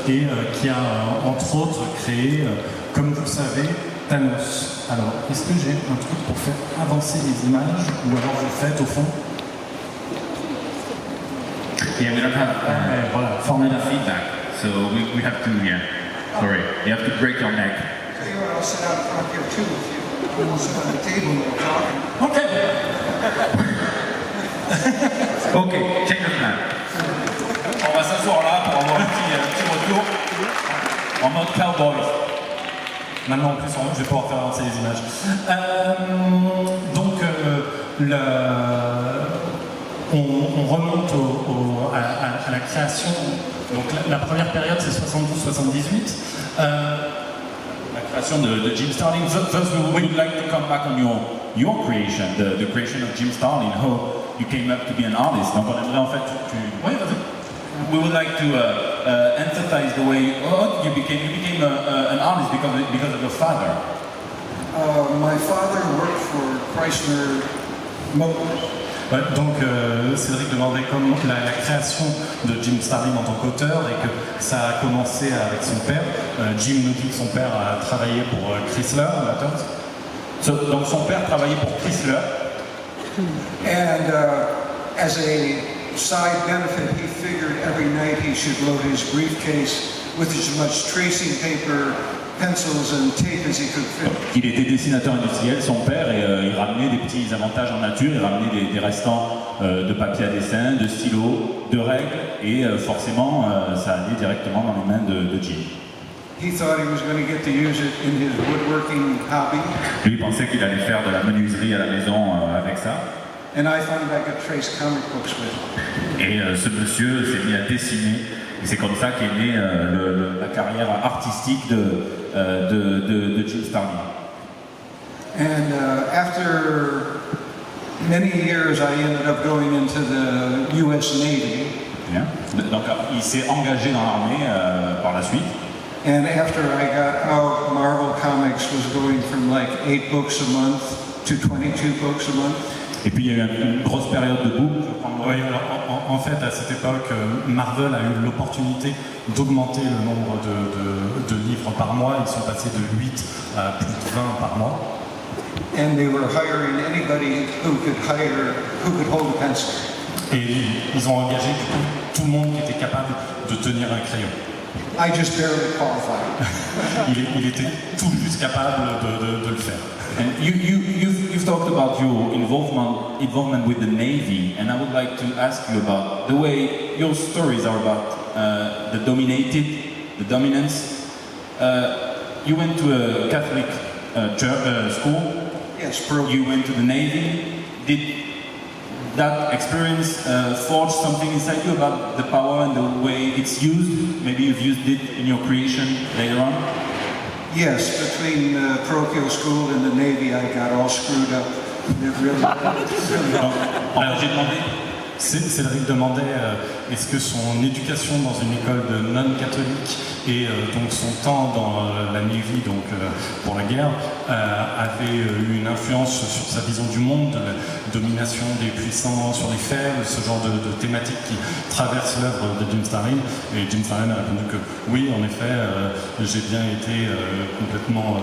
et qui a entre autres créé, comme vous le savez, Thanos. Alors, est-ce que j'ai un truc pour faire avancer les images ou alors vous faites au fond? Yeah, we don't have voilà, formula feedback, so we have to, sorry, you have to break your neck. Tell you what, I'll sit out front here too if you want to sit on the table and we're talking. Ok. Ok, check the plan. On va s'asseoir là pour avoir un petit retour en mode cowboy. Maintenant, en plus, je vais pouvoir faire avancer les images. Donc, on remonte à la création. Donc, la première période, c'est 72-78. La création de Jim Starlin. First, we would like to come back on your creation, the creation of Jim Starlin, how you came up to be an artist. Donc, on aimerait en fait Oui, vas-y. We would like to emphasize the way you became an artist because of your father. My father worked for Chrysler Motors. Ouais, donc Cédric demandait comment la création de Jim Starlin en tant qu'auteur et que ça a commencé avec son père. Jim nous dit que son père a travaillé pour Chrysler Motors. Donc son père travaillait pour Chrysler. And as a side benefit, he figured every night he should load his briefcase with as much tracing paper, pencils and tape as he could fit. Il était dessinateur industriel, son père, et il ramenait des petits avantages en nature, il ramenait des restants de papier à dessin, de stylos, de règles, et forcément ça allait directement dans les mains de Jim. He thought he was going to get to use it in his woodworking hobby. Lui pensait qu'il allait faire de la menuiserie à la maison avec ça. And I found I could trace comic books with it. Et ce monsieur s'est mis à dessiner, et c'est comme ça qu'est née la carrière artistique de Jim Starlin. And after many years, I ended up going into the U.S. Navy. Bien. Donc il s'est engagé dans l'armée par la suite. And after I got out, Marvel Comics was going from like 8 books a month to 22 books a month. Et puis il y a eu une grosse période de boom. Oui, en fait, à cette époque, Marvel a eu l'opportunité d'augmenter le nombre de livres par mois. Ils sont passés de 8 à plus de 20 par mois. And they were hiring anybody who could hold a pencil. Et ils ont engagé du coup tout le monde qui était capable de tenir un crayon. I just barely qualified. il était tout juste capable de le faire. And you've talked about your involvement with the Navy, and I would like to ask you about the way your stories are about the dominance. You went to a Catholic church, school. Yes, bro. You went to the Navy. Did that experience forge something inside you about the power and the way it's used? Maybe you've used it in your creation later on? Yes, between parochial school and the Navy, I got all screwed up. It really Alors j'ai demandé. Cédric demandait est-ce que son éducation dans une école de non-catholiques et donc son temps dans la Navy, donc pour la guerre, avait eu une influence sur sa vision du monde, de la domination des puissants sur les faibles, ce genre de thématique qui traverse l'œuvre de Jim Starlin. Et Jim Starlin a répondu que oui, en effet, j'ai bien été complètement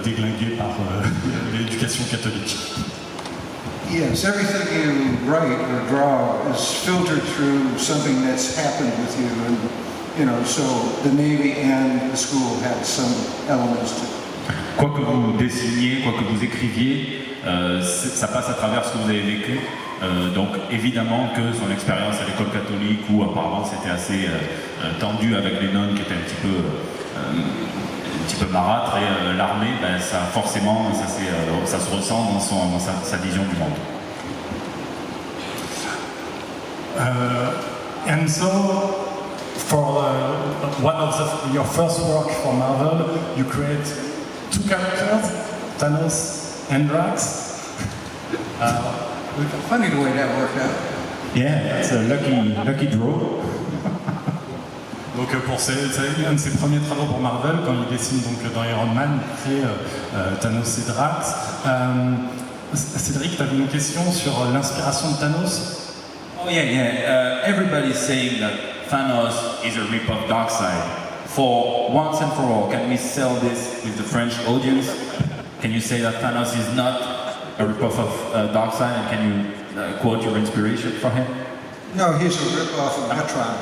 déglingué par l'éducation catholique. Yes, everything you write or draw is filtered through something that's happened with you, and so the Navy and the school had some elements to it. Quoi que vous dessiniez, quoi que vous écriviez, ça passe à travers ce que vous avez vécu. Donc évidemment que son expérience à l'école catholique, où apparemment c'était assez tendu avec les nonnes qui étaient un petit peu marâtres, et l'armée, ça forcément, ça se ressent dans sa vision du monde. And so, for one of your first work for Marvel, you create 2 characters, Thanos and Drax. Funny the way that worked out. Yeah, that's a lucky draw. Donc c'est un de ses premiers travaux pour Marvel, quand il dessine donc dans Iron Man, il crée Thanos et Drax. Cédric, tu avais une question sur l'inspiration de Thanos? Oh yeah. Everybody's saying that Thanos is a rip of Darkseid for once and for all, can we sell this with the French audience? Can you say that Thanos is not a ripoff of Darkseid, and can you quote your inspiration for him? No, he's a rip-off of Metron.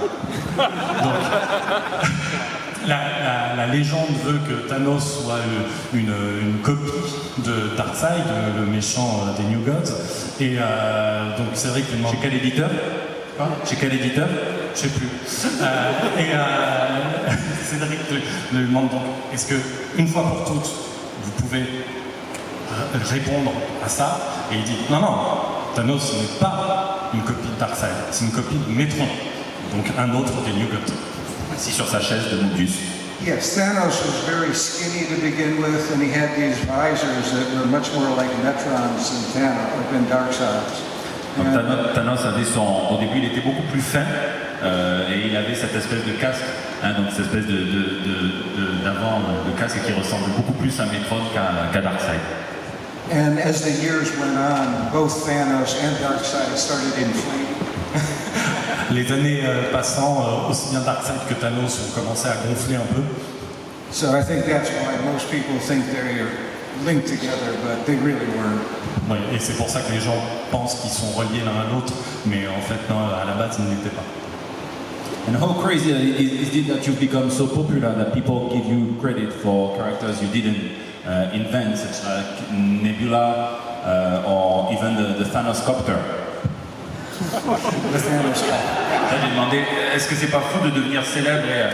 La légende veut que Thanos soit une copie de Darkseid, le méchant des New Gods. Et donc Cédric lui demande... Chez quel éditeur? Quoi? Chez quel éditeur? Je sais plus. Cédric lui demande donc, est-ce que une fois pour toutes, vous pouvez répondre à ça? Et il dit, non, Thanos n'est pas une copie de Darkseid, c'est une copie de Metron, donc un autre des New Gods. Assis sur sa chaise de Mobius. Yes, Thanos was very skinny to begin with, and he had these visors that were much more like Metrons than Darkseid's. Donc Thanos avait au début il était beaucoup plus fin et il avait cette espèce de casque, donc cette espèce d'avant de casque qui ressemble beaucoup plus à Metron qu'à Darkseid. And as the years went on, both Thanos and Darkseid started inflating. Les années passant, aussi bien Darkseid que Thanos ont commencé à gonfler un peu. So I think that's why most people think they're linked together, but they really weren't. Oui, et c'est pour ça que les gens pensent qu'ils sont reliés l'un à l'autre, mais en fait, non, à la base, ils ne l'étaient pas. And how crazy is it that you've become so popular that people give you credit for characters you didn't invent, such like Nebula or even the Thanos copter? J'ai demandé, est-ce que c'est pas fou de devenir célèbre et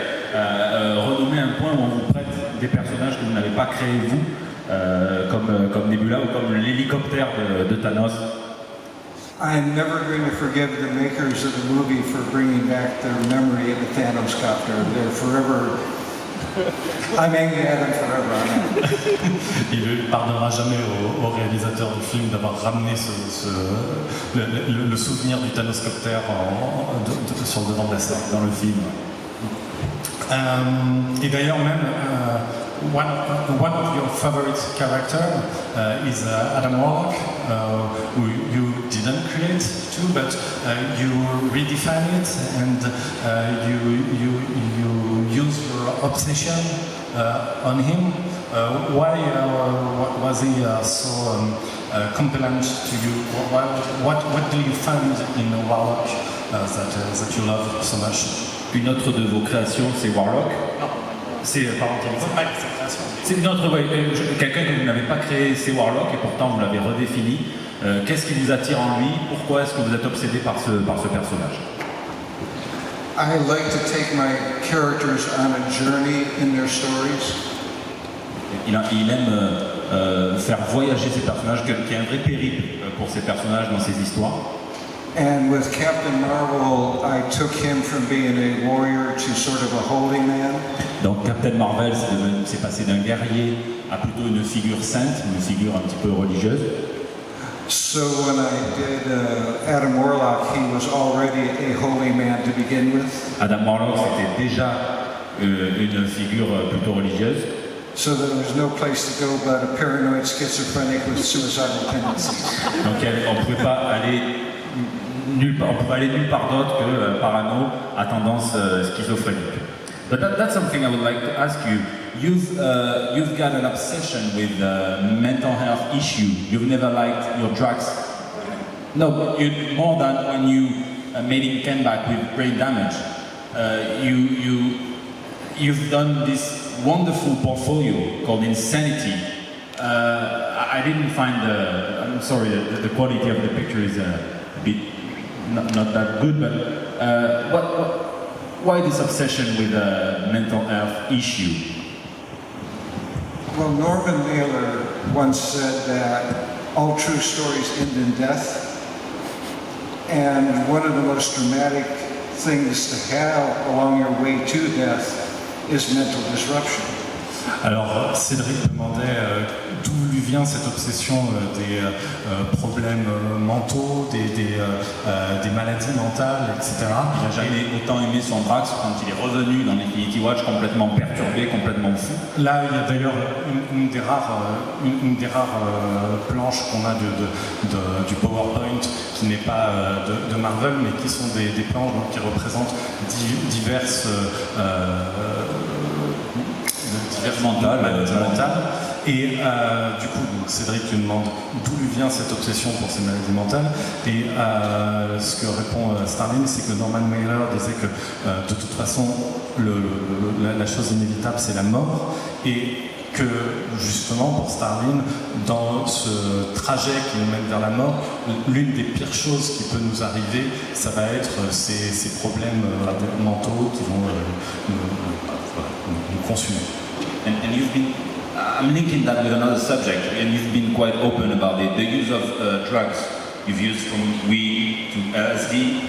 renommé à un point où on vous prête des personnages que vous n'avez pas créés vous, comme Nebula ou comme l'hélicoptère de Thanos? I'm never going to forgive the makers of the movie for bringing back their memory of the Thanos copter. They're forever. I'm angry at them forever. Il ne pardonnera jamais au réalisateur du film d'avoir ramené le souvenir du Thanoscopter sur le devant de la scène dans le film. Et d'ailleurs même, one of your favorite characters is Adam Warlock, who you didn't create too, but you redefine it and you use your obsession on him. Why was he so compelling to you? What do you find in Warlock that you love so much? Une autre de vos créations, c'est Warlock. C'est quelqu'un que vous n'avez pas créé, c'est Warlock, et pourtant vous l'avez redéfini. Qu'est-ce qui vous attire en lui? Pourquoi est-ce que vous êtes obsédé par ce personnage? I like to take my characters on a journey in their stories. Il aime faire voyager ses personnages, qu'il y ait un vrai périple pour ses personnages dans ses histoires. And with Captain Marvel, I took him from being a warrior to sort of a holding man. Donc Captain Marvel, c'est passé d'un guerrier à plutôt une figure sainte, une figure un petit peu religieuse. So when I did Adam Warlock, he was already a holy man to begin with. Adam Warlock, c'était déjà une figure plutôt religieuse. So there was no place to go but a paranoid schizophrenic with suicidal tendencies. Donc on ne pouvait pas aller nulle part d'autre que parano à tendance schizophrénique. But that's something I would like to ask you. You've got an obsession with mental health issue. You've never liked your drugs. No, more than when you made him come back with brain damage. You've done this wonderful portfolio called Insanity. I didn't find I'm sorry, the quality of the picture is a bit not that good, but why this obsession with a mental health issue? Well, Norman Mailer once said that all true stories end in death, and one of the most dramatic things to have along your way to death is mental disruption. Alors Cédric demandait d'où lui vient cette obsession des problèmes mentaux, des maladies mentales, etc. Il n'a jamais autant aimé son Drax quand il est revenu dans l'Infinity Watch complètement perturbé, complètement fou. Là, il y a d'ailleurs une des rares planches qu'on a du PowerPoint qui n'est pas de Marvel, mais qui sont des planches donc, qui représentent diverses diverses Mentale, maladies maladie. mentales. Et du coup, donc, Cédric lui demande d'où lui vient cette obsession pour ces maladies mentales. Et ce que répond Starlin, c'est que Norman Mailer disait que de toute façon, la chose inévitable, c'est la mort. Et que justement, pour Starlin, dans ce trajet qui nous mène vers la mort, l'une des pires choses qui peut nous arriver, ça va être ces problèmes mentaux qui vont nous consumer. And you've been, I'm linking that with another subject, and you've been quite open about it. The use of drugs you've used from weed to LSD.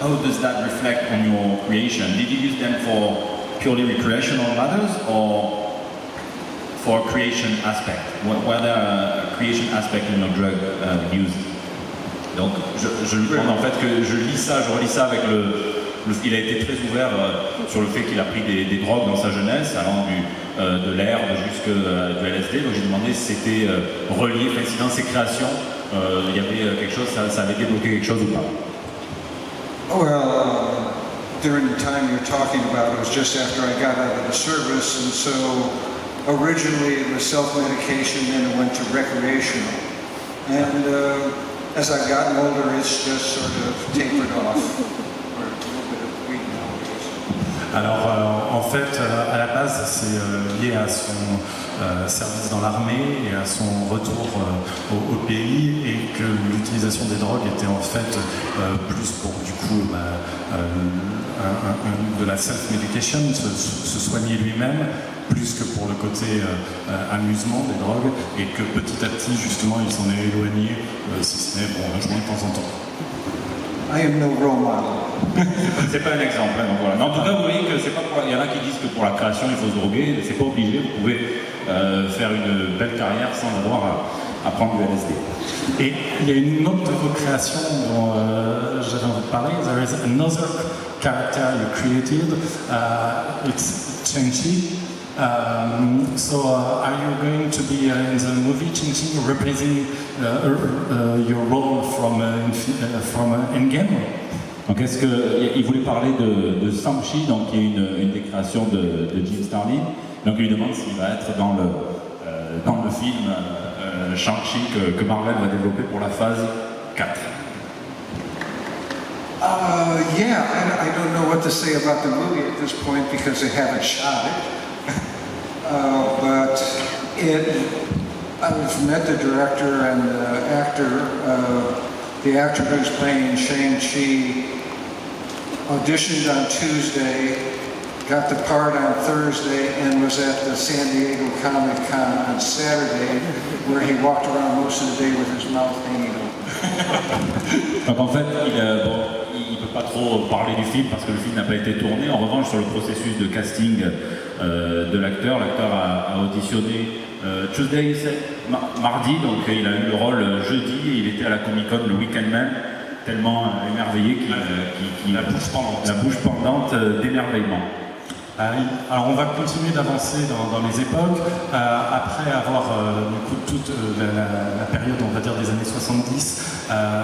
How does that reflect on your creation? Did you use them for purely recreational matters or for a creation aspect? Were there a creation aspect in your drug use? Donc, je lui demande en fait que je lis ça, je relis ça avec il a été très ouvert sur le fait qu'il a pris des drogues dans sa jeunesse, allant de l'herbe jusqu'à du LSD. Donc j'ai demandé si c'était relié, enfin, si dans ses créations il y avait quelque chose, ça avait débloqué quelque chose ou pas. Well, during the time you're talking about, it was just after I got out of the service, and so originally it was self-medication, then it went to recreational. And as I've gotten older, it's just sort of tapered off. Alors en fait, à la base, c'est lié à son service dans l'armée et à son retour au pays, et que l'utilisation des drogues était en fait plus pour du coup de la self-medication, se soigner lui-même, plus que pour le côté amusement des drogues, et que petit à petit justement il s'en est éloigné, si ce n'est un joint de temps en temps. I am no role model. C'est pas un exemple, hein, donc voilà. Mais en tout cas, vous voyez que c'est pas pour... Il y en a qui disent que pour la création il faut se droguer, c'est pas obligé, vous pouvez faire une belle carrière sans avoir à prendre du LSD. Et il y a une autre de vos créations dont j'avais envie de parler. There is another character you created, it's Cheng-Chi. So are you going to be in the movie Cheng-Chi representing your role from Endgame? Donc est-ce qu'il voulait parler de Shang-Chi, donc qui est une des créations de Jim Starlin. Donc il lui demande s'il va être dans le film Shang-Chi que Marvel va développer pour la phase 4. Yeah, I don't know what to say about the movie at this point because they haven't shot it. But I've met the director and the actor. The actor who's playing Shang-Chi auditioned on Tuesday, got the part on Thursday, and was at the San Diego Comic-Con on Saturday, where he walked around most of the day with his mouth hanging open. Donc en fait, il peut pas trop parler du film parce que le film n'a pas été tourné. En revanche, sur le processus de casting de l'acteur a auditionné Tuesday, mardi, donc il a eu le rôle jeudi et il était à la Comic-Con le week-end même, tellement émerveillé qu'il La bouche pendante d'émerveillement. Alors on va continuer d'avancer dans les époques. Après avoir toute la période, on va dire, des années 70,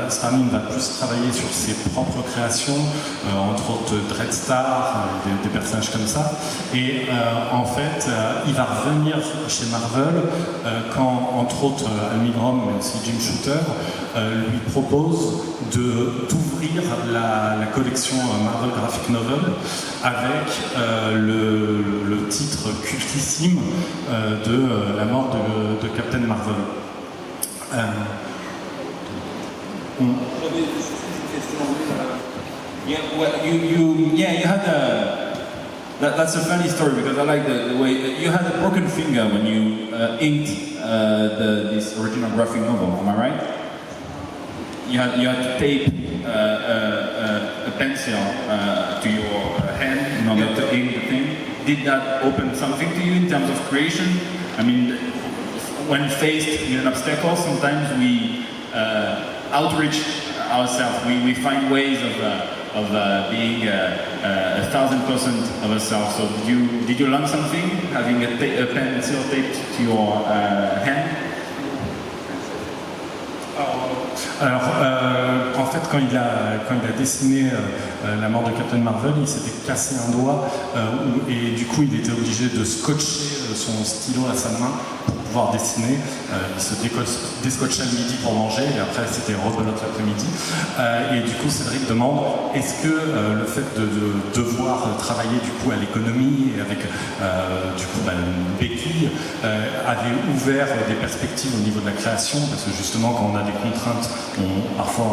Starlin va plus travailler sur ses propres créations, entre autres Dreadstar, des personnages comme ça. Et en fait, il va revenir chez Marvel quand, entre autres, Al Milgrom, mais aussi Jim Shooter, lui propose d'ouvrir la collection Marvel Graphic Novel avec le titre cultissime de la mort de Captain Marvel. You had that's a funny story because I like the way you had a broken finger when you inked this original graphic novel. Am I right? You had to tape a pencil to your hand in order to ink the thing. Did that open something to you in terms of creation? I mean, when faced with an obstacle, sometimes we outreach ourselves. We find ways of being 1,000% of ourselves. So did you learn something having a pencil taped to your hand? Alors, en fait, quand il a dessiné la mort de Captain Marvel, il s'était cassé un doigt et du coup, il était obligé de scotcher son stylo à sa main pour pouvoir dessiner. Il se déscotchait le midi pour manger et après, c'était rebelote l'après-midi. Et du coup, Cédric demande est-ce que le fait de devoir travailler du coup à l'économie et avec du coup une béquille avait ouvert des perspectives au niveau de la création, parce que justement quand on a des contraintes, parfois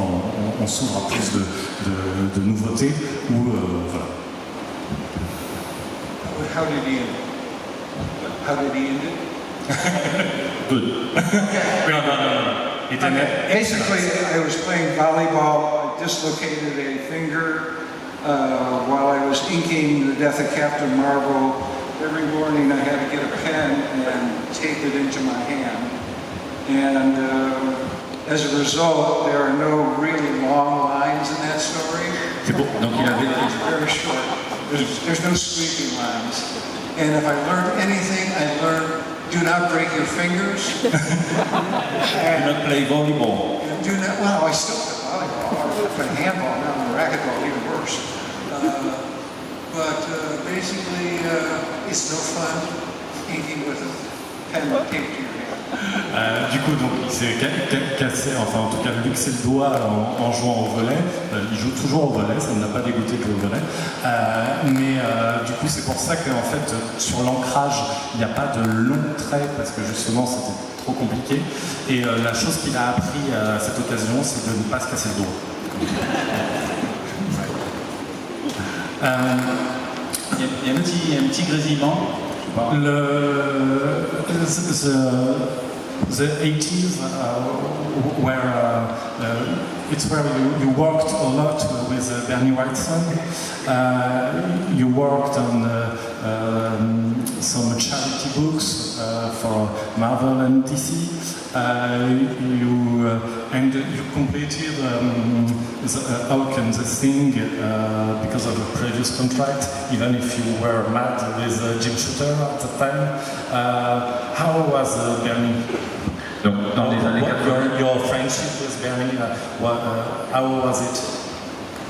on s'ouvre à plus de nouveautés ou voilà. How did he end it? How did he end it? Good. Basically, I was playing volleyball. I dislocated a finger while I was inking the death of Captain Marvel. Every morning I had to get a pen and tape it into my hand. And as a result, there are no really long lines in that story. Donc il avait... It's very short. There's no squeaky lines. And if I learned anything, I learned do not break your fingers. Do not play volleyball. Do not, well, I still play volleyball. I play handball now, and racquetball, even worse. But basically, it's no fun inking with a pen taped to your hand. Du coup, donc, il s'est cassé, enfin en tout cas luxé le doigt en jouant au volley. Il joue toujours au volley, ça ne l'a pas dégoûté de jouer au volley. Mais du coup, c'est pour ça qu'en fait, sur l'ancrage, il n'y a pas de longs traits parce que justement, c'était trop compliqué. Et la chose qu'il a appris à cette occasion, c'est de ne pas se casser le doigt. Il y a un petit grésillement. The 80s where it's where you worked a lot with Bernie Wrightson. You worked on some charity books for Marvel and DC. You completed the Hulk and the Thing because of a previous contract, even if you were mad with Jim Shooter at the time. How was Bernie? Donc, dans les années 80, your friendship with Bernie, how was it?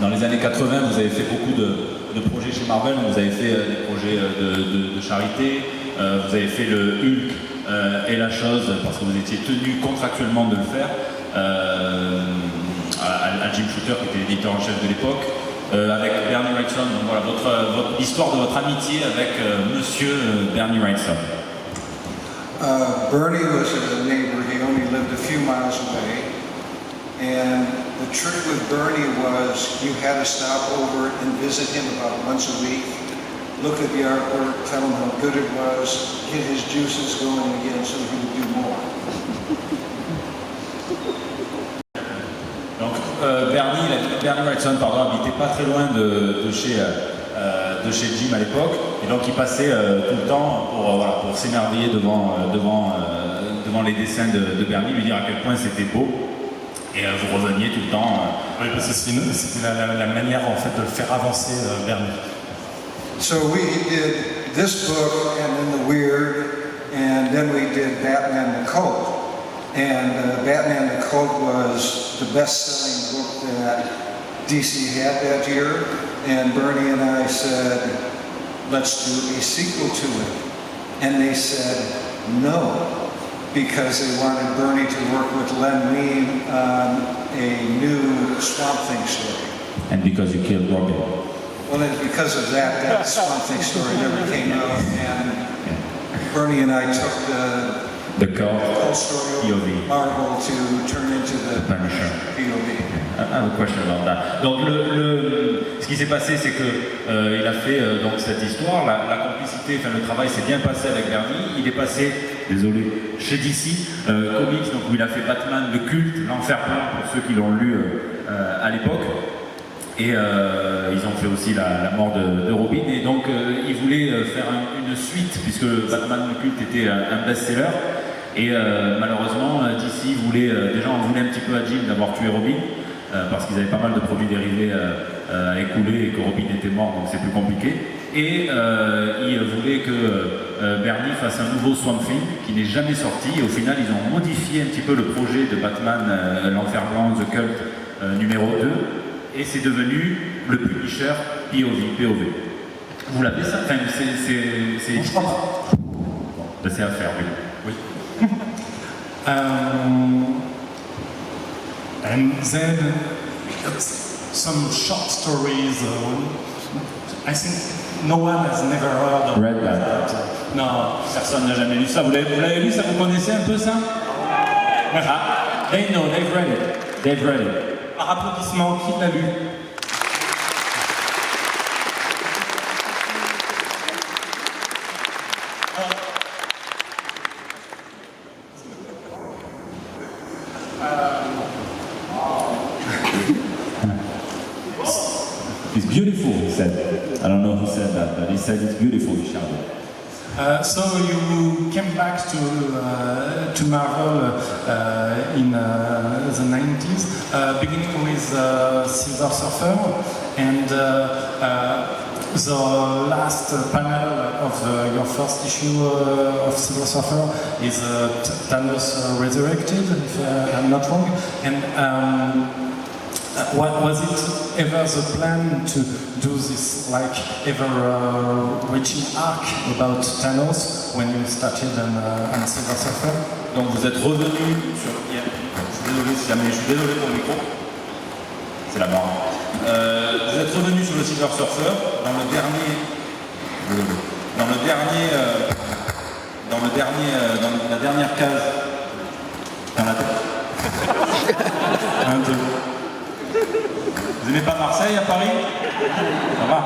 Dans les années 80, vous avez fait beaucoup de projets chez Marvel. Vous avez fait des projets de charité. Vous avez fait le Hulk et la chose parce que vous étiez tenu contractuellement de le faire à Jim Shooter qui était l'éditeur en chef de l'époque. Avec Bernie Wrightson. Donc voilà l'histoire de votre amitié avec Monsieur Bernie Wrightson. Bernie was a neighbor. He only lived a few miles away. And the trick with Bernie was you had to stop over and visit him about once a week, look at the artwork, tell him how good it was, get his juices going again so he would do more. Donc Bernie Wrightson habitait pas très loin de chez Jim à l'époque, et donc il passait tout le temps pour s'émerveiller devant les dessins de Bernie, lui dire à quel point c'était beau, et vous reveniez tout le temps. Oui, parce que c'était la manière en fait de le faire avancer Bernie. So we did this book and then The Weird, and then we did Batman the Cult. And Batman the Cult was the best-selling book that DC had that year. And Bernie and I said, let's do a sequel to it. And they said no, because they wanted Bernie to work with Len Wein on a new Swamp Thing story. And because you killed Robin. Well, it's because of that Swamp Thing story never came out, and Bernie and I took The Cult story POV. of Marvel to turn into the Punisher. POV. I have a question about that. Donc ce qui s'est passé, c'est que il a fait donc cette histoire, la complicité, enfin le travail s'est bien passé avec Bernie. Il est passé, désolé, chez DC Comics, donc où il a fait Batman, le culte, l'Enfer Blanc pour ceux qui l'ont lu à l'époque. Et ils ont fait aussi la mort de Robin. Et donc ils voulaient faire une suite puisque Batman, le culte était un best-seller. Et malheureusement, DC voulait déjà on voulait un petit peu à Jim d'avoir tué Robin. Parce qu'ils avaient pas mal de produits dérivés à écouler et que Robin était mort, donc c'est plus compliqué. Et ils voulaient que Bernie fasse un nouveau Swamp Thing qui n'est jamais sorti. Et au final, ils ont modifié un petit peu le projet de Batman, l'Enfer Blanc, The Cult, numéro 2, et c'est devenu le publisher POV. Vous l'avez ça? Enfin, c'est à faire, oui. And then some short stories. I think no one has never heard of Read that. No. Personne n'a jamais lu ça. Vous l'avez lu, ça? Vous connaissez un peu ça? Ah, they know, they've read it. Par applaudissement, qui l'a lu? It's beautiful, he said. I don't know who said that, but he said it's beautiful, he shouted. So you came back to Marvel in the 90s, beginning with Silver Surfer, and the last panel of your first issue of Silver Surfer is Thanos Resurrected, if I'm not wrong. And was it ever the plan to do this like ever-reaching arc about Thanos when you started on Silver Surfer? Donc vous êtes revenu sur... je suis désolé pour le micro. C'est la barre. Vous êtes revenu sur le Silver Surfer dans la dernière case. Dans la tête. Vous n'aimez pas Marseille à Paris? Ça va.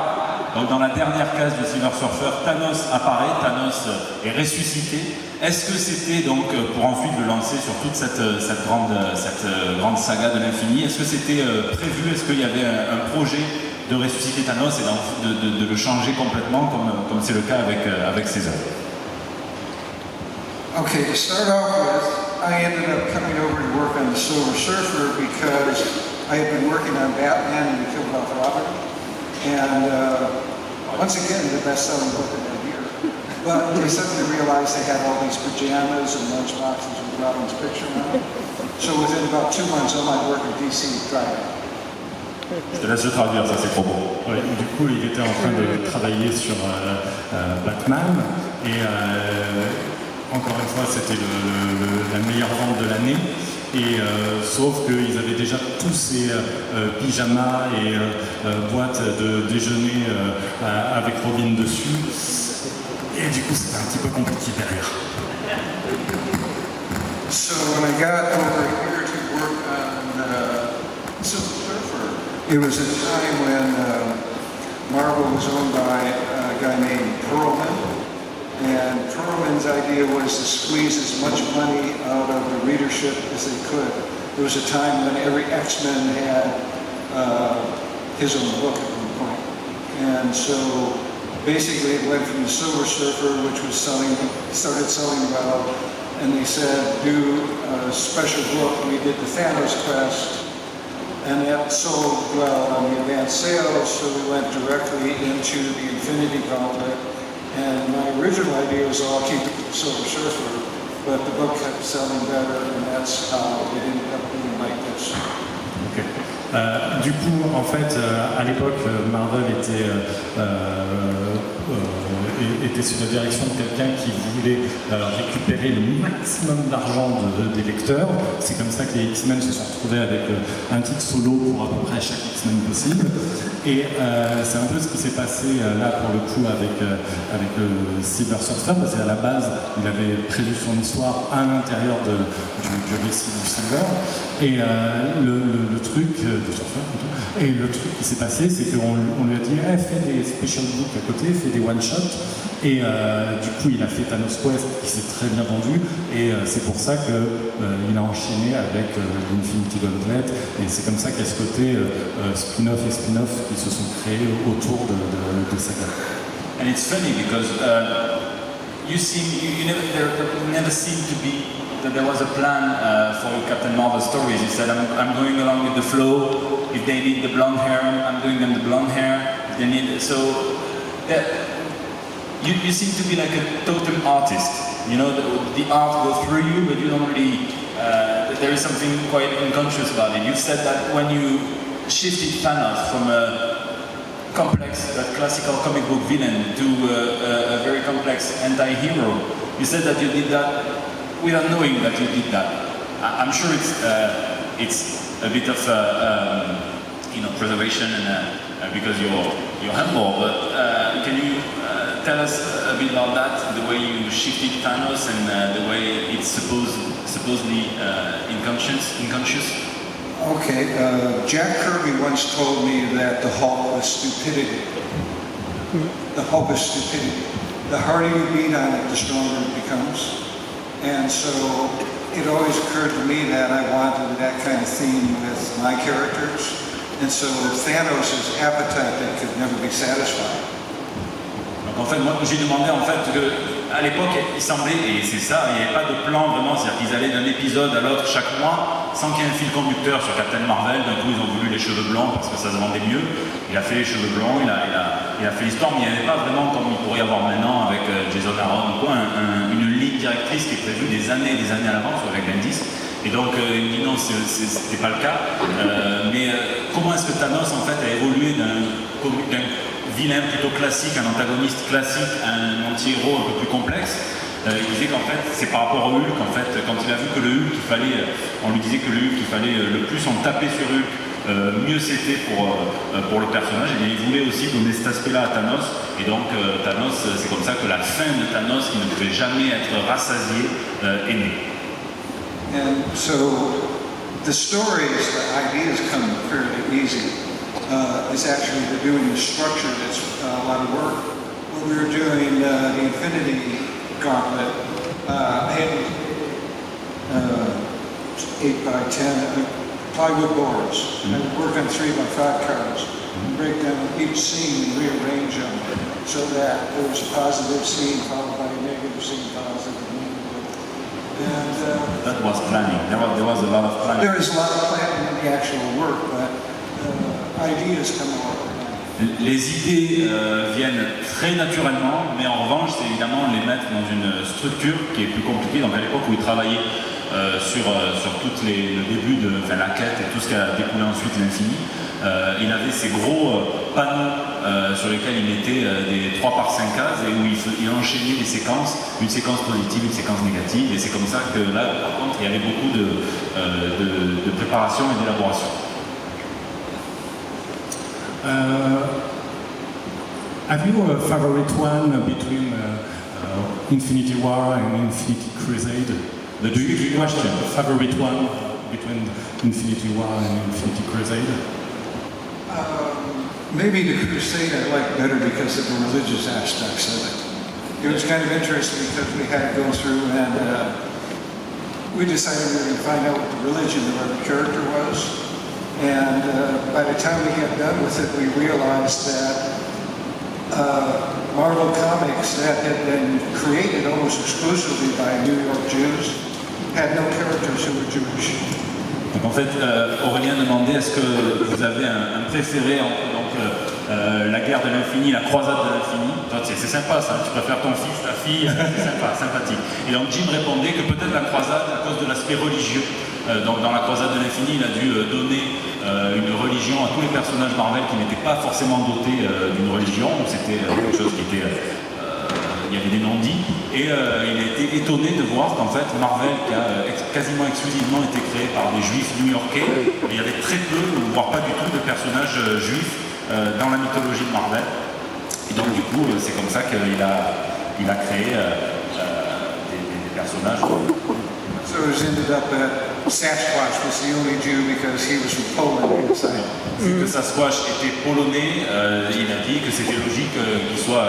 Donc dans la dernière case du Silver Surfer, Thanos apparaît, Thanos est ressuscité. Est-ce que c'était donc pour ensuite le lancer sur toute cette grande saga de l'infini? Est-ce que c'était prévu? Est-ce qu'il y avait un projet de ressusciter Thanos et de le changer complètement comme c'est le cas avec ses œuvres? Okay, to start off with, I ended up coming over to work on the Silver Surfer because I had been working on Batman and the Killed Off Robin, and once again, the best-selling book of that year. But they suddenly realized they had all these pajamas and lunchboxes with Robin's picture on them. So within about 2 months, all my work at DC dried up. Je te laisse le traduire, ça c'est trop beau. Ouais, du coup, il était en train de travailler sur Batman et encore une fois, c'était la meilleure vente de l'année. Et sauf qu'ils avaient déjà tous ces pyjamas et boîtes de déjeuner avec Robin dessus. Et du coup, c'était un petit peu compliqué derrière. So when I got over here to work on Silver Surfer, it was a time when Marvel was owned by a guy named Perlman. And Perlman's idea was to squeeze as much money out of the readership as they could. There was a time when every X-Men had his own book at one point. And so basically it went from the Silver Surfer, which was started selling well, and they said, do a special book. We did the Thanos Quest, and that sold well on the advanced sales, so we went directly into the Infinity Gauntlet. And my original idea was, I'll keep it the Silver Surfer, but the book kept selling better, and that's how it ended up being like this. Okay. Du coup, en fait, à l'époque, Marvel était sous la direction de quelqu'un qui voulait récupérer le maximum d'argent des lecteurs. C'est comme ça que les X-Men se sont retrouvés avec un titre solo pour à peu près chaque X-Men possible. Et c'est un peu ce qui s'est passé là pour le coup avec le Silver Surfer, parce qu'à la base, il avait prévu son histoire à l'intérieur du récit du Silver. Et le truc qui s'est passé, c'est qu'on lui a dit fais des special books à côté, fais des one-shots. Et du coup, il a fait Thanos Quest qui s'est très bien vendu. Et c'est pour ça qu'il a enchaîné avec l'Infinity Gauntlet. Et c'est comme ça qu'il y a ce côté spin-off et spin-off qui se sont créés autour de Saga. And it's funny because you never seem to be that there was a plan for Captain Marvel stories. You said, I'm going along with the flow. If they need the blonde hair, I'm doing them the blonde hair. If they need you seem to be like a totem artist. You know, the art goes through you, but you don't really there is something quite unconscious about it. You said that when you shifted Thanos from a complex, that classical comic book villain, to a very complex anti-hero, you said that you did that without knowing that you did that. I'm sure it's a bit of preservation and because you're humble, but can you tell us a bit about that, the way you shifted Thanos and the way it's supposedly unconscious? Okay, Jack Kirby once told me that the Hulk was stupidity. The Hulk is stupidity. The harder you beat on it, the stronger it becomes. And so it always occurred to me that I wanted that kind of theme with my characters. And so Thanos' appetite that could never be satisfied. Donc en fait, moi j'ai demandé en fait que à l'époque il semblait, et c'est ça, il n'y avait pas de plan vraiment, c'est-à-dire qu'ils allaient d'un épisode à l'autre chaque mois sans qu'il y ait un fil conducteur sur Captain Marvel. D'un coup ils ont voulu les cheveux blancs parce que ça se vendait mieux. Il a fait les cheveux blancs, il a fait l'histoire, mais il n'y avait pas vraiment, comme il pourrait y avoir maintenant avec Jason Aaron ou quoi, une ligne directrice qui est prévue des années à l'avance avec Bendis. Et donc il me dit non, c'était pas le cas. Mais comment est-ce que Thanos en fait a évolué d'un vilain plutôt classique, un antagoniste classique, un anti-héros un peu plus complexe? Il disait qu'en fait c'est par rapport au Hulk, en fait, quand il a vu que le Hulk, on lui disait que le Hulk, il fallait le plus on tapait sur Hulk, mieux c'était pour le personnage. Et il voulait aussi donner cet aspect-là à Thanos. Et donc Thanos, c'est comme ça que la fin de Thanos, qui ne pouvait jamais être rassasié, est née. And so the stories, the ideas come fairly easy. It's actually doing the structure that's a lot of work. When we were doing the Infinity Gauntlet, I had 8x10 plywood boards. I would work on 3x5 cards and break down each scene and rearrange them so that there was a positive scene followed by a negative scene, positive and negative. And that was planning. There was a lot of planning. there is a lot of planning in the actual work, but ideas come along. Les idées viennent très naturellement, mais en revanche, c'est évidemment les mettre dans une structure qui est plus compliquée. Donc à l'époque où il travaillait sur tout le début de la quête et tout ce qui a découlé ensuite l'infini, il avait ces gros panneaux sur lesquels il mettait des 3 par 5 cases et où il enchaînait des séquences, une séquence positive, une séquence négative, et c'est comme ça que là, par contre, il y avait beaucoup de préparation et d'élaboration. Have you a favorite one between Infinity War and Infinity Crusade? The tricky question. Favorite one between Infinity War and Infinity Crusade? Maybe the Crusade I like better because of the religious aspects of it. It was kind of interesting because we had to go through and we decided we were going to find out what the religion of every character was. And by the time we got done with it, we realized that Marvel Comics that had been created almost exclusively by New York Jews had no characters who were Jewish. Donc en fait, Aurélien demandait est-ce que vous avez un préféré entre la guerre de l'infini, la croisade de l'infini. C'est sympa ça, tu préfères ton fils, ta fille, c'est sympa, sympathique. Et donc Jim répondait que peut-être la croisade à cause de l'aspect religieux. Donc dans la croisade de l'infini, il a dû donner une religion à tous les personnages Marvel qui n'étaient pas forcément dotés d'une religion. C'était quelque chose qui était... il y avait des non-dits. Et il a été étonné de voir qu'en fait Marvel, qui a quasiment exclusivement été créé par des juifs new-yorkais, il y avait très peu, voire pas du tout, de personnages juifs dans la mythologie de Marvel. Et donc du coup, c'est comme ça qu'il a créé des personnages. So it ended up that Sasquatch was the only Jew because he was from Poland inside. Vu que Sasquatch était polonais, il a dit que c'était logique qu'il soit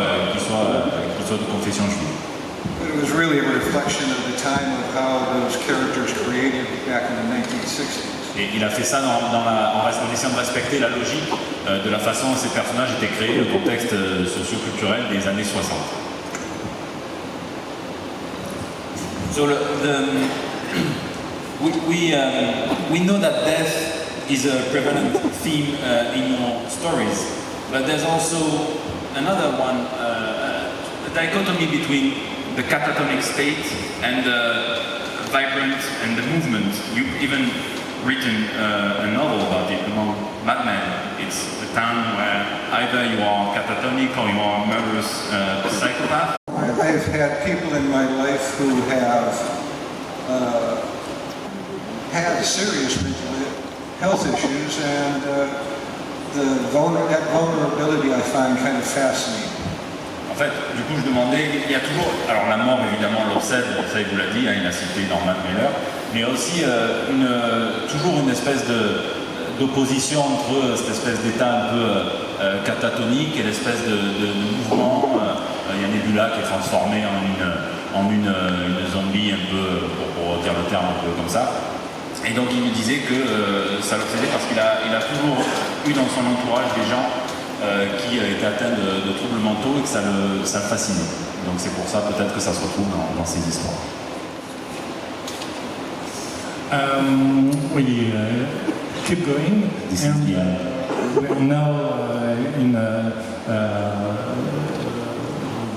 de confession juive. But it was really a reflection of the time of how those characters created back in the 1960s. Et il a fait ça en essayant de respecter la logique de la façon dont ces personnages étaient créés, le contexte socio-culturel des années 60. So we know that death is a prevalent theme in your stories, but there's also another one, a dichotomy between the catatonic state and vibrant, and the movement. You've even written a novel about it, among Madmen. It's a town where either you are catatonic or you are a murderous psychopath. I've had people in my life who have had serious mental health issues, and that vulnerability I find kind of fascinating. En fait, du coup, je demandais, il y a toujours, alors la mort évidemment l'obsède, ça il vous l'a dit, hein, il a cité Norman Mailer, mais il y a aussi toujours une espèce d'opposition entre cette espèce d'état un peu catatonique et l'espèce de mouvement. Il y a Nebula qui est transformée en une zombie un peu, pour dire le terme un peu comme ça. Et donc il me disait que ça l'obsédait parce qu'il a toujours eu dans son entourage des gens qui étaient atteints de troubles mentaux et que ça le fascinait. Donc c'est pour ça peut-être que ça se retrouve dans ces histoires. We keep going. This is the end. We're now in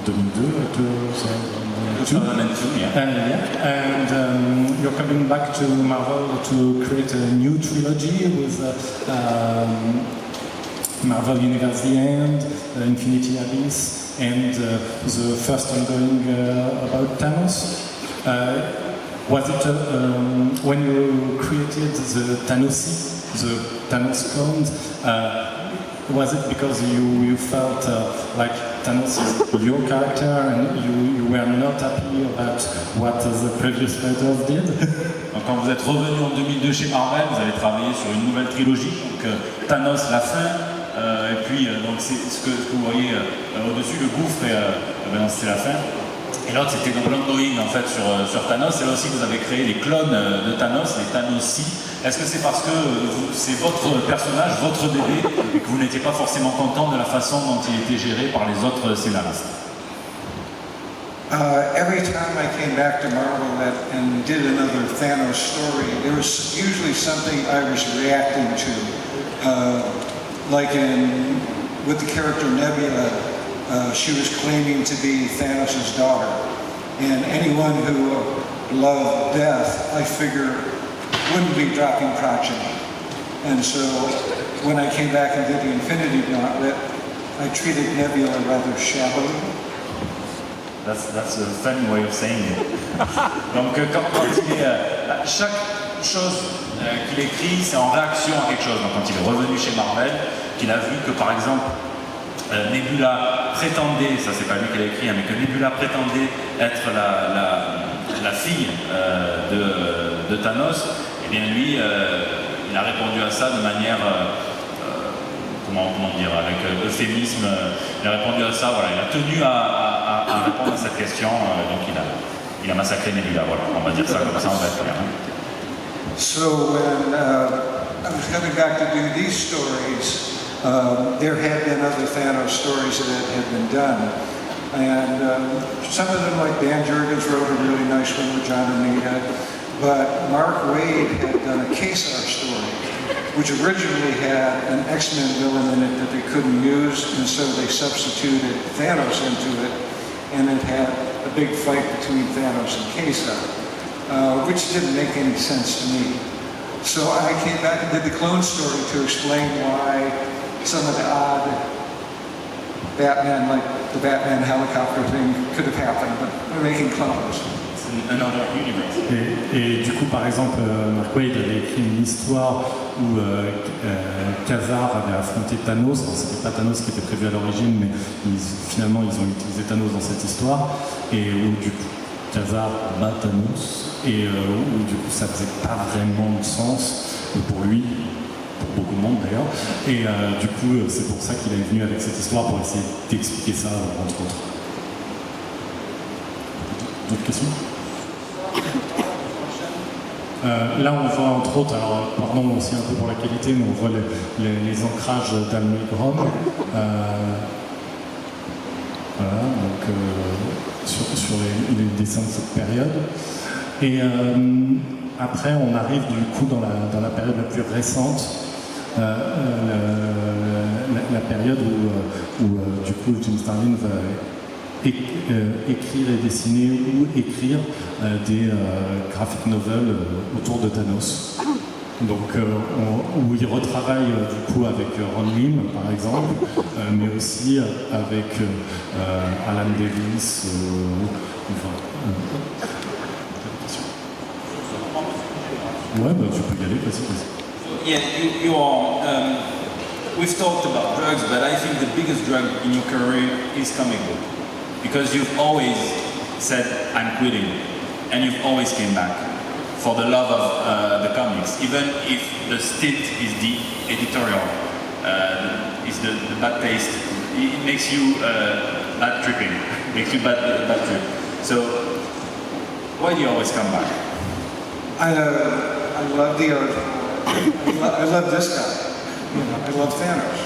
2002, 2002, yeah. And you're coming back to Marvel to create a new trilogy with Marvel Universe The End, Infinity Abyss, and the first ongoing about Thanos. Was it when you created the Thanos clones? Was it because you felt like Thanos is your character and you were not happy about what the previous writers did? Donc, quand vous êtes revenu en 2002 chez Marvel, vous avez travaillé sur une nouvelle trilogie, donc Thanos la fin, et puis donc c'est ce que vous voyez au-dessus, le gouffre, et c'est la fin. Et l'autre c'était donc l'ongoing en fait sur Thanos, et là aussi vous avez créé les clones de Thanos, les Thanossi. Est-ce que c'est parce que c'est votre personnage, votre bébé, et que vous n'étiez pas forcément content de la façon dont il était géré par les autres scénaristes? Every time I came back to Marvel and did another Thanos story, there was usually something I was reacting to. Like with the character Nebula, she was claiming to be Thanos' daughter. And anyone who loved death, I figure, wouldn't be dropping progeny. And so when I came back and did the Infinity Gauntlet, I treated Nebula rather shabbily. That's a funny way of saying it. Donc quand il est, chaque chose qu'il écrit, c'est en réaction à quelque chose. Donc quand il est revenu chez Marvel, qu'il a vu que par exemple Nebula prétendait, ça c'est pas lui qui l'a écrit, mais que Nebula prétendait être la fille de Thanos, et bien lui, il a répondu à ça de manière, comment dire, avec euphémisme, il a répondu à ça, voilà, il a tenu à répondre à cette question, donc il a massacré Nebula, voilà, on va dire ça comme ça, on va être clair. So when I was coming back to do these stories, there had been other Thanos stories that had been done. And some of them, like Dan Jurgens wrote a really nice one with John Romita, but Mark Waid had done a Kesar story, which originally had an X-Men villain in it that they couldn't use, and so they substituted Thanos into it, and it had a big fight between Thanos and Kesar, which didn't make any sense to me. So I came back and did the clone story to explain why some of the odd Batman, like the Batman helicopter thing, could have happened, but we're making clones. Another universe. Et du coup, par exemple, Mark Waid avait écrit une histoire où Khazar avait affronté Thanos. Alors, c'était pas Thanos qui était prévu à l'origine, mais finalement, ils ont utilisé Thanos dans cette histoire. Et où, du coup, Khazar bat Thanos. Et où, du coup, ça faisait pas vraiment de sens pour lui, pour beaucoup de monde d'ailleurs. Et du coup, c'est pour ça qu'il est venu avec cette histoire, pour essayer d'expliquer ça, entre autres. D'autres questions? Là, on voit entre autres, alors pardon aussi un peu pour la qualité, mais on voit les ancrages d'Al Milgrom. Voilà, donc sur les dessins de cette période. Et après, on arrive du coup dans la période la plus récente, la période où du coup Jim Starlin écrire et dessiner ou écrire des graphic novels autour de Thanos. Donc, où il retravaille du coup avec Ron Lim, par exemple, mais aussi avec Alan Davis. Ouais, bah, tu peux y aller, vas-y. Yeah, you are. We've talked about drugs, but I think the biggest drug in your career is comic book, because you've always said, "I'm quitting," and you've always came back for the love of the comics, even if the stint is the editorial, is the bad taste. It makes you bad tripping, makes you bad trip. So, why do you always come back? I love the art. I love this guy. You know, I love Thanos.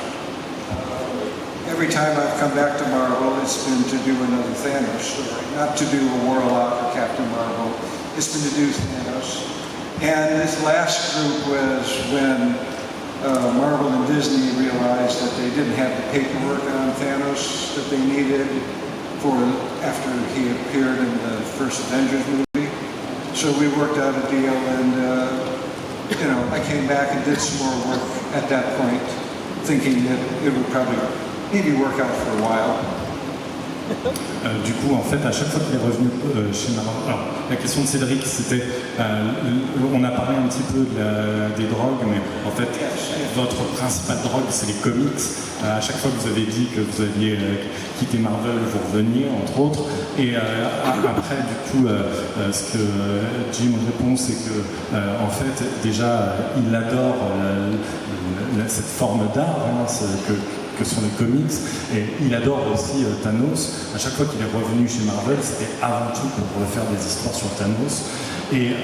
Every time I've come back to Marvel, it's been to do another Thanos story, not to do a Warlock or Captain Marvel. It's been to do Thanos. And this last group was when Marvel and Disney realized that they didn't have the paperwork on Thanos that they needed for after he appeared in the first Avengers movie. So we worked out a deal, and you know, I came back and did some more work at that point, thinking that it would probably maybe work out for a while. Du coup, en fait, à chaque fois qu'il est revenu chez Marvel, alors la question de Cédric, c'était, on a parlé un petit peu des drogues, mais en fait, votre principale drogue, c'est les comics. À chaque fois que vous avez dit que vous aviez quitté Marvel, vous reveniez, entre autres. Et après, du coup, ce que Jim répond, c'est que, en fait, déjà, il adore cette forme d'art, hein, que sont les comics, et il adore aussi Thanos. À chaque fois qu'il est revenu chez Marvel, c'était avant tout pour refaire des histoires sur Thanos. Et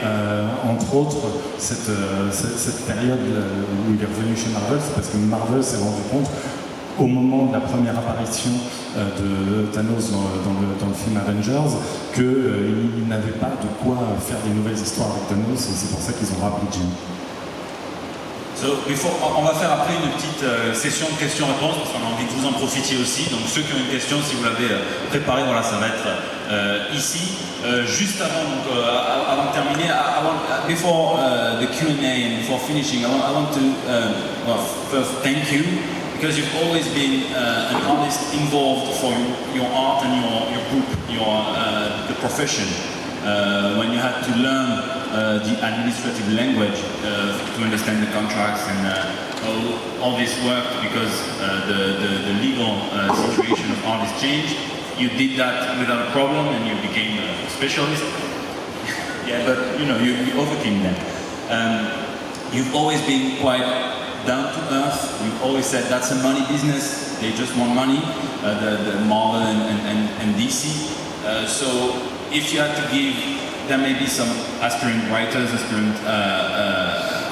entre autres, cette période où il est revenu chez Marvel, c'est parce que Marvel s'est rendu compte, au moment de la première apparition de Thanos dans le film Avengers, qu'il n'avait pas de quoi faire des nouvelles histoires avec Thanos, et c'est pour ça qu'ils ont rappelé Jim. So, on va faire après une petite session de questions-réponses, parce qu'on a envie que vous en profitiez aussi. Donc ceux qui ont une question, si vous l'avez préparée, voilà, ça va être ici. Juste avant de terminer, before the Q&A and before finishing, I want to first thank you, because you've always been an artist involved for your art and your group, the profession. When you had to learn the administrative language to understand the contracts and all this worked, because the legal situation of artists changed. You did that without a problem, and you became a specialist. Yeah, but you know, you overcame them. You've always been quite down to earth. You've always said that's a money business. They just want money. The Marvel and DC. So if you had to give, there may be some aspiring writers, aspiring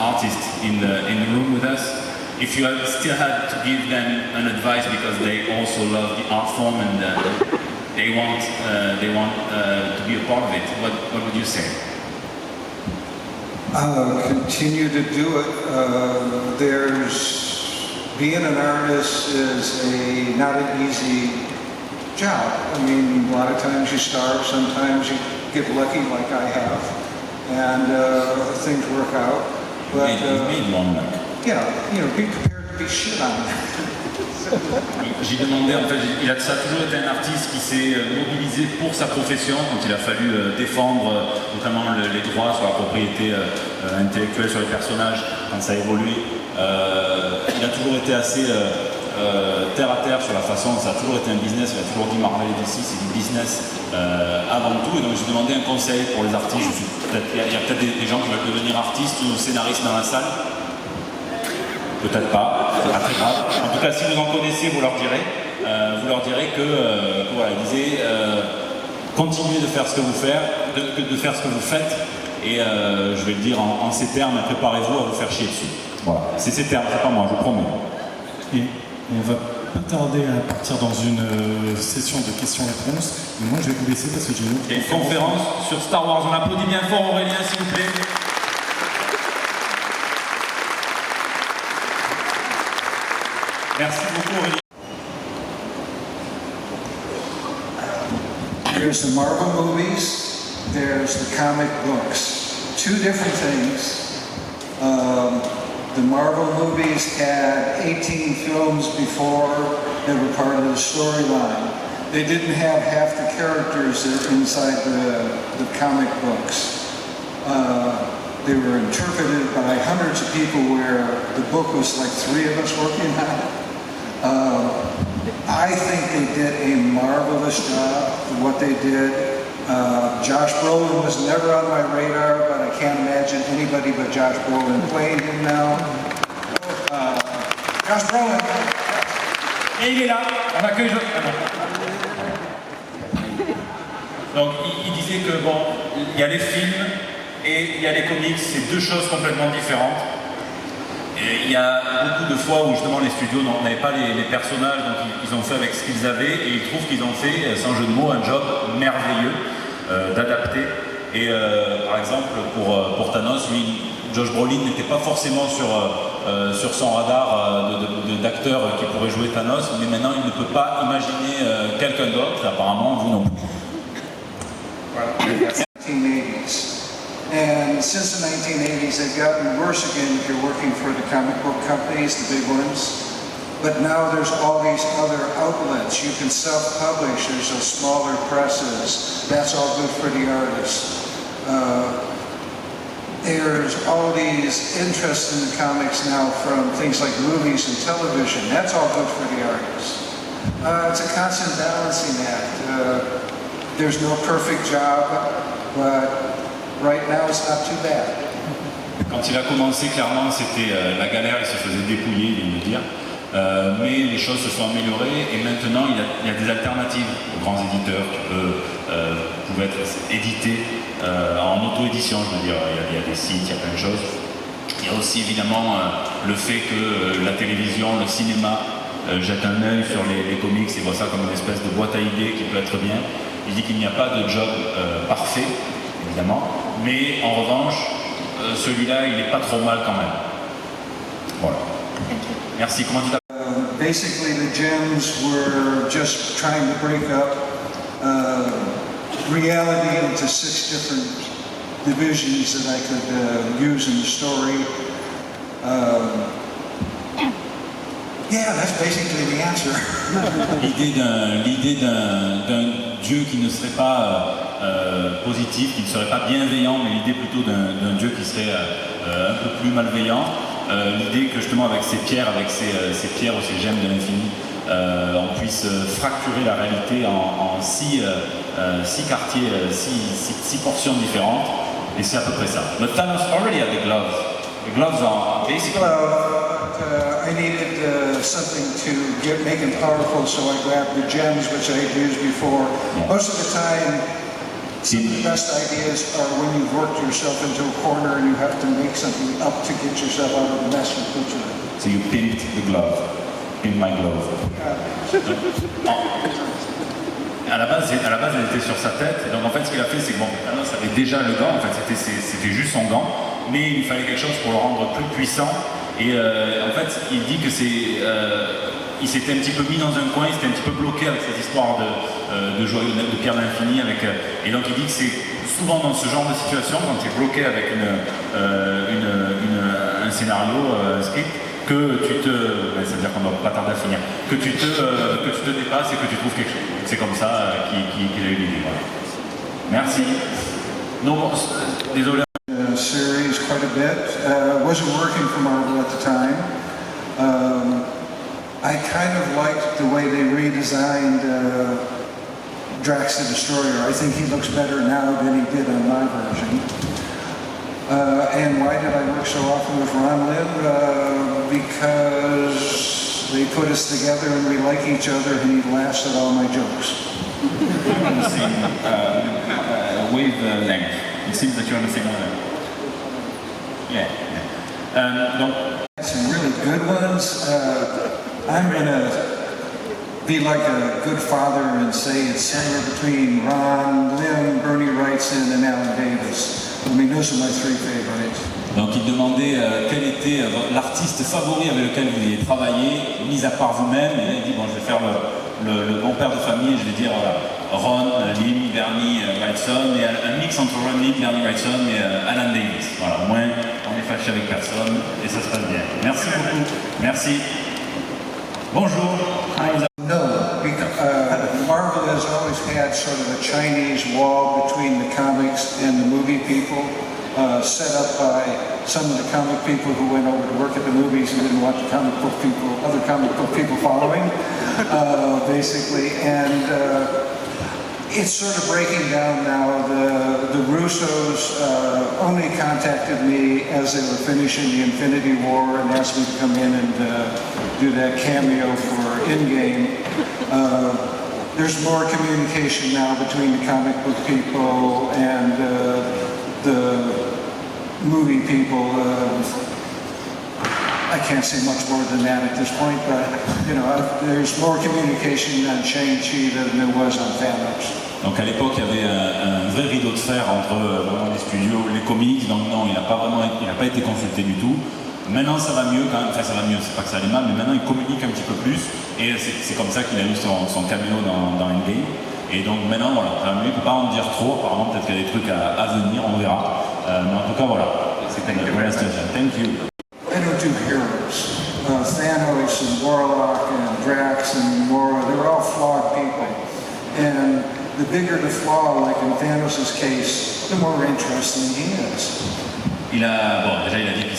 artists in the room with us. If you still had to give them an advice, because they also love the art form and they want to be a part of it, what would you say? Continue to do it. Being an artist is not an easy job. I mean, a lot of times you starve, sometimes you get lucky like I have, and things work out. But you've made one luck. Yeah, you know, be prepared to be shit on. J'ai demandé, en fait, ça a toujours été un artiste qui s'est mobilisé pour sa profession quand il a fallu défendre notamment les droits sur la propriété intellectuelle, sur les personnages, quand ça a évolué. Il a toujours été assez terre à terre sur la façon, ça a toujours été un business, il a toujours dit Marvel et DC, c'est du business avant tout, et donc j'ai demandé un conseil pour les artistes. Il y a peut-être des gens qui veulent devenir artistes ou scénaristes dans la salle. Peut-être pas, c'est pas très grave. En tout cas, si vous en connaissez, vous leur direz que voilà, il disait continuez de faire ce que vous faites, et je vais le dire en ces termes, préparez-vous à vous faire chier dessus. Voilà, c'est ces termes, c'est pas moi, je vous promets. Et on va pas tarder à partir dans une session de questions-réponses. Mais moi, je vais vous laisser parce que j'ai une conférence sur Star Wars. On applaudit bien fort Aurélien, s'il vous plaît. Merci beaucoup Aurélien. There's the Marvel movies, there's the comic books. Two different things. The Marvel movies had 18 films before that were part of the storyline. They didn't have half the characters that are inside the comic books. They were interpreted by hundreds of people where the book was like 3 of us working on it. I think they did a marvelous job of what they did. Josh Brolin was never on my radar, but I can't imagine anybody but Josh Brolin playing him now. Josh Brolin. Et il est là, on accueille Donc il disait que bon, il y a les films et il y a les comics, c'est deux choses complètement différentes. Et il y a beaucoup de fois où justement les studios n'avaient pas les personnages, donc ils ont fait avec ce qu'ils avaient et ils trouvent qu'ils ont fait, sans jeu de mots, un job merveilleux d'adapter. Et par exemple pour Thanos, lui, Josh Brolin n'était pas forcément sur son radar d'acteurs qui pourrait jouer Thanos, mais maintenant il ne peut pas imaginer quelqu'un d'autre, apparemment vous non plus. 1980s. And since the 1980s, they've gotten worse again if you're working for the comic book companies, the big ones. But now there's all these other outlets. You can self-publish. There's a smaller presses. That's all good for the artists. There's all these interests in the comics now from things like movies and television. That's all good for the artists. It's a constant balancing act. There's no perfect job, but right now it's not too bad. Quand il a commencé, clairement, c'était la galère, il se faisait dépouiller, il vient de dire. Mais les choses se sont améliorées et maintenant il y a des alternatives aux grands éditeurs qui pouvaient être édités en auto-édition, je veux dire, il y a des sites, il y a plein de choses. Il y a aussi évidemment le fait que la télévision, le cinéma jette un œil sur les comics et voit ça comme une espèce de boîte à idées qui peut être bien. Il dit qu'il n'y a pas de job parfait, évidemment, mais en revanche, celui-là, il n'est pas trop mal quand même. Voilà. Merci. Comment tu t'appelles? Basically, the gems were just trying to break up reality into 6 different divisions that I could use in the story. Yeah, that's basically the answer. L'idée d'un Dieu qui ne serait pas positif, qui ne serait pas bienveillant, mais l'idée plutôt d'un Dieu qui serait un peu plus malveillant. L'idée que justement avec ces pierres, avec ces pierres ou ces gemmes de l'infini, on puisse fracturer la réalité en 6 quartiers, 6 portions différentes, et c'est à peu près ça. But Thanos already had the gloves. The gloves are basically... I needed something to make him powerful, so I grabbed the gems, which I had used before. Yeah. Most of the time, some of the best ideas are when you've worked yourself into a corner and you have to make something up to get yourself out of the mess you put you in. So you pimped the glove. Pimp my glove. À la base, elle était sur sa tête, et donc en fait, ce qu'il a fait, c'est que bon, Thanos avait déjà le gant, en fait, c'était juste son gant, mais il lui fallait quelque chose pour le rendre plus puissant. Et en fait, il dit que il s'était un petit peu mis dans un coin, il s'était un petit peu bloqué avec cette histoire de joyaux de pierre d'infini. Et donc il dit que c'est souvent dans ce genre de situation, quand tu es bloqué avec un scénario, un script, que tu te... c'est-à-dire qu'on ne va pas tarder à finir. Que tu te dépasses et que tu trouves quelque chose. C'est comme ça qu'il a eu l'idée. Voilà. Merci. Non, désolé. Series quite a bit. Wasn't working for Marvel at the time. I kind of liked the way they redesigned Drax the Destroyer. I think he looks better now than he did on my version. And why did I work so often with Ron Lim? Because they put us together and we like each other and he laughs at all my jokes. Wavelength. It seems that you're on the same wavelength. Yeah. Donc, some really good ones. I'm gonna be like a good father and say it's somewhere between Ron Lim, Bernie Wrightson, and Alan Davis. I mean, those are my 3 favorites. Donc il demandait quel était l'artiste favori avec lequel vous vouliez travailler, mis à part vous-même. Et il a dit bon, je vais faire le bon père de famille et je vais dire voilà, Ron, Lee, Bernie Wrightson, et un mix entre Ron Lee, Bernie Wrightson et Alan Davis. Voilà, au moins on est fâché avec personne et ça se passe bien. Merci beaucoup. Merci. Bonjour. Comment vous allez? No, because Marvel has always had sort of a Chinese wall between the comics and the movie people, set up by some of the comic people who went over to work at the movies and didn't want the comic book people, other comic book people following, basically. And it's sort of breaking down now. The Russos only contacted me as they were finishing the Infinity War and asked me to come in and do that cameo for Endgame. There's more communication now between the comic book people and the movie people. I can't say much more than that at this point, but you know, there's more communication on Shang-Chi than there was on Thanos. Donc à l'époque, il y avait un vrai rideau de fer entre vraiment les studios, les comics. Donc non, il n'a pas été consulté du tout. Maintenant, ça va mieux quand même. Enfin, ça va mieux. C'est pas que ça allait mal, mais maintenant, il communique un petit peu plus. Et c'est comme ça qu'il a eu son caméo dans Endgame. Et donc maintenant, voilà, ça va mieux. Il ne peut pas en dire trop. Apparemment, peut-être qu'il y a des trucs à venir, on verra. Mais en tout cas, voilà. C'était une vraie situation. Thank you. I don't do heroes. Thanos and Warlock and Drax and Gamora, they're all flawed people. And the bigger the flaw, like in Thanos' case, the more interesting he is. Déjà, il a dit qu'il